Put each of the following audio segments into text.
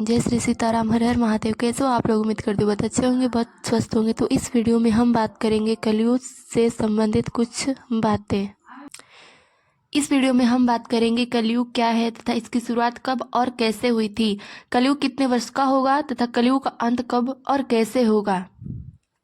जय श्री सीताराम, हर हर महादेव। कैसे हो आप लोग? उम्मीद करती हूँ बहुत अच्छे होंगे, बहुत स्वस्थ होंगे। तो इस वीडियो में हम बात करेंगे कलयुग से संबंधित कुछ बातें। इस वीडियो में हम बात करेंगे कलयुग क्या है तथा इसकी शुरुआत कब और कैसे हुई थी, कलयुग कितने वर्ष का होगा तथा कलयुग का अंत कब और कैसे होगा।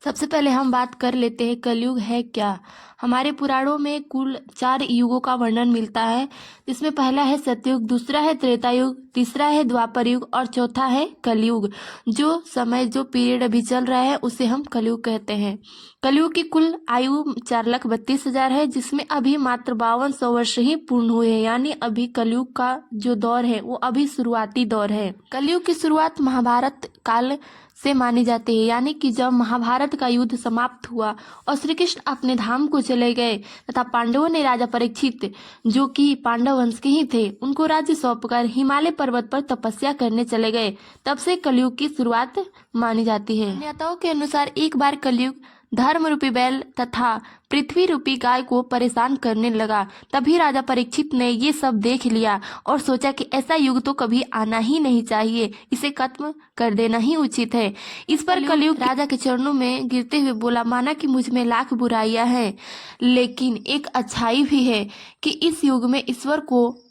सबसे पहले हम बात कर लेते हैं कलयुग है क्या। हमारे पुराणों में कुल 4 युगों का वर्णन मिलता है, जिसमें पहला है सतयुग, दूसरा है त्रेता युग, तीसरा है द्वापर युग और चौथा है कलयुग। जो पीरियड अभी चल रहा है उसे हम कलयुग कहते हैं। कलयुग की कुल आयु 4,32,000 है, जिसमें अभी मात्र 5200 वर्ष ही पूर्ण हुए हैं, यानी अभी कलयुग का जो दौर है वो अभी शुरुआती दौर है। कलयुग की शुरुआत महाभारत काल से मानी जाती है, यानी कि जब महाभारत का युद्ध समाप्त हुआ और श्री कृष्ण अपने धाम को चले गए तथा पांडवों ने राजा परीक्षित, जो कि पांडव वंश के ही थे, उनको राज्य सौंपकर हिमालय पर्वत पर तपस्या करने चले गए, तब से कलयुग की शुरुआत मानी जाती है। मान्यताओं के अनुसार एक बार कलयुग धर्म रूपी बैल तथा पृथ्वी रूपी गाय को परेशान करने लगा। तभी राजा परीक्षित ने ये सब देख लिया और सोचा कि ऐसा युग तो कभी आना ही नहीं चाहिए, इसे खत्म कर देना ही उचित है। इस पर कलयुग राजा के चरणों में गिरते हुए बोला, माना कि मुझ में लाख बुराइयां हैं, लेकिन एक अच्छाई भी है कि इस युग में ईश्वर को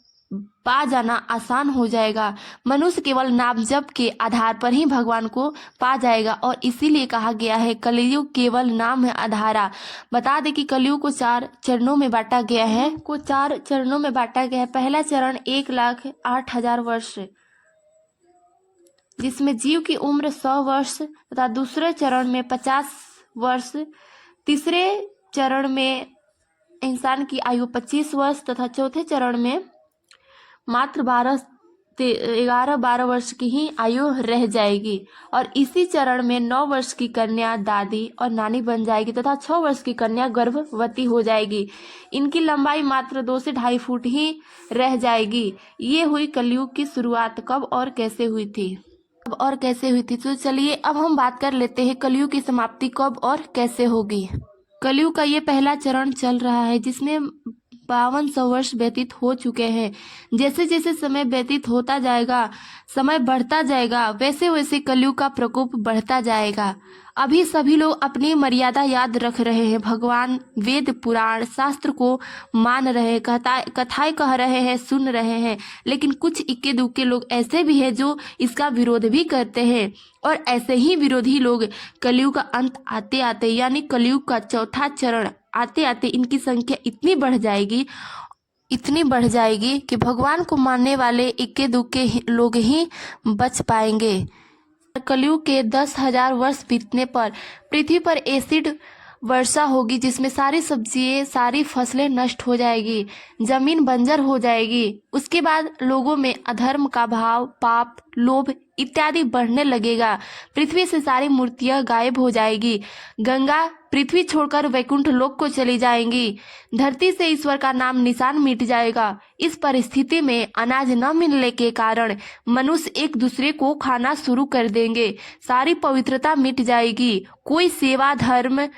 पा जाना आसान हो जाएगा। मनुष्य केवल नाम जप के आधार पर ही भगवान को पा जाएगा और इसीलिए कहा गया है कलयुग केवल नाम है आधारा। बता दें कि कलयुग को 4 चरणों में बांटा गया है। पहला चरण 1,08,000 वर्ष, जिसमें जीव की उम्र 100 वर्ष तथा दूसरे चरण में 50 वर्ष, तीसरे चरण में इंसान की आयु 25 वर्ष तथा चौथे चरण में मात्र 11-12 वर्ष की ही आयु रह जाएगी और इसी चरण में 9 वर्ष की कन्या दादी और नानी बन जाएगी तथा 6 वर्ष की कन्या गर्भवती हो जाएगी। इनकी लंबाई मात्र 2 से 2.5 फुट ही रह जाएगी। ये हुई कलयुग की शुरुआत। कब और कैसे हुई थी? तो चलिए अब हम बात कर लेते हैं कलयुग की समाप्ति कब और कैसे होगी। कलयुग का ये पहला चरण चल रहा है, जिसमें 5200 वर्ष व्यतीत हो चुके हैं। जैसे जैसे समय व्यतीत होता जाएगा, समय बढ़ता जाएगा, वैसे वैसे कलयुग का प्रकोप बढ़ता जाएगा। अभी सभी लोग अपनी मर्यादा याद रख रहे हैं, भगवान वेद पुराण शास्त्र को मान रहे हैं, कथाएं कह रहे हैं, सुन रहे हैं, लेकिन कुछ इक्के दुक्के लोग ऐसे भी हैं जो इसका विरोध भी करते हैं। और ऐसे ही विरोधी लोग कलयुग का अंत आते आते, यानी कलयुग का चौथा चरण आते आते इनकी संख्या इतनी बढ़ जाएगी कि भगवान को मानने वाले इक्के दुक्के लोग ही बच पाएंगे। कलयुग के 10,000 वर्ष बीतने पर पृथ्वी पर एसिड वर्षा होगी, जिसमें सारी सब्जियां, सारी फसलें नष्ट हो जाएगी, जमीन बंजर हो जाएगी। उसके बाद लोगों में अधर्म का भाव, पाप, लोभ इत्यादि बढ़ने लगेगा। पृथ्वी से सारी मूर्तियां गायब हो जाएगी। गंगा पृथ्वी छोड़कर वैकुंठ लोक को चली जाएंगी। धरती से ईश्वर का नाम निशान मिट जाएगा। इस परिस्थिति में अनाज न मिलने के कारण मनुष्य एक दूसरे को खाना शुरू कर देंगे। सारी पवित्रता मिट जाएगी। कोई सेवा, धर्म,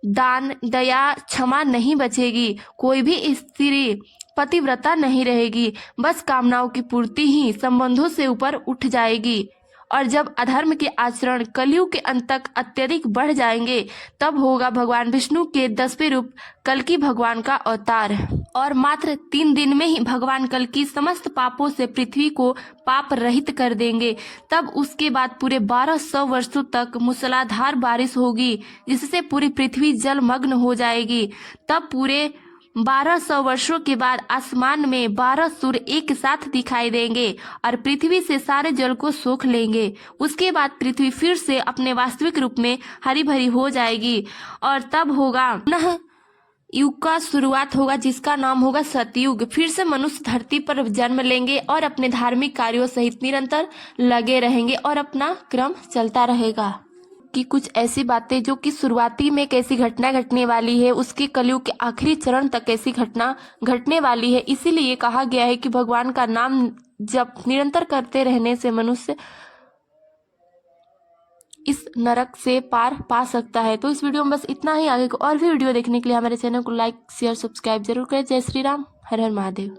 दान, दया, क्षमा नहीं बचेगी। कोई भी स्त्री पतिव्रता नहीं रहेगी। बस कामनाओं की पूर्ति ही संबंधों से ऊपर उठ जाएगी। और जब अधर्म के आचरण कलयुग के अंत तक अत्यधिक बढ़ जाएंगे, तब होगा भगवान विष्णु के 10वें रूप कल्कि भगवान का अवतार। और मात्र 3 दिन में ही भगवान कल्कि समस्त पापों से पृथ्वी को पाप रहित कर देंगे। तब उसके बाद पूरे 1200 वर्षों तक मूसलाधार बारिश होगी, जिससे पूरी पृथ्वी जलमग्न हो जाएगी। तब पूरे 1200 वर्षों के बाद आसमान में 12 सूर्य एक साथ दिखाई देंगे और पृथ्वी से सारे जल को सोख लेंगे। उसके बाद पृथ्वी फिर से अपने वास्तविक रूप में हरी भरी हो जाएगी और तब होगा पुनः युग का शुरुआत होगा, जिसका नाम होगा सतयुग। फिर से मनुष्य धरती पर जन्म लेंगे और अपने धार्मिक कार्यों सहित निरंतर लगे रहेंगे और अपना क्रम चलता रहेगा। कि कुछ ऐसी बातें जो कि शुरुआती में कैसी घटना घटने वाली है, उसके कलयुग के आखिरी चरण तक कैसी घटना घटने वाली है। इसीलिए कहा गया है कि भगवान का नाम जब निरंतर करते रहने से मनुष्य इस नरक से पार पा सकता है। तो इस वीडियो में बस इतना ही। आगे को और भी वीडियो देखने के लिए हमारे चैनल को लाइक, शेयर, सब्सक्राइब जरूर करें। जय श्री राम, हर हर महादेव।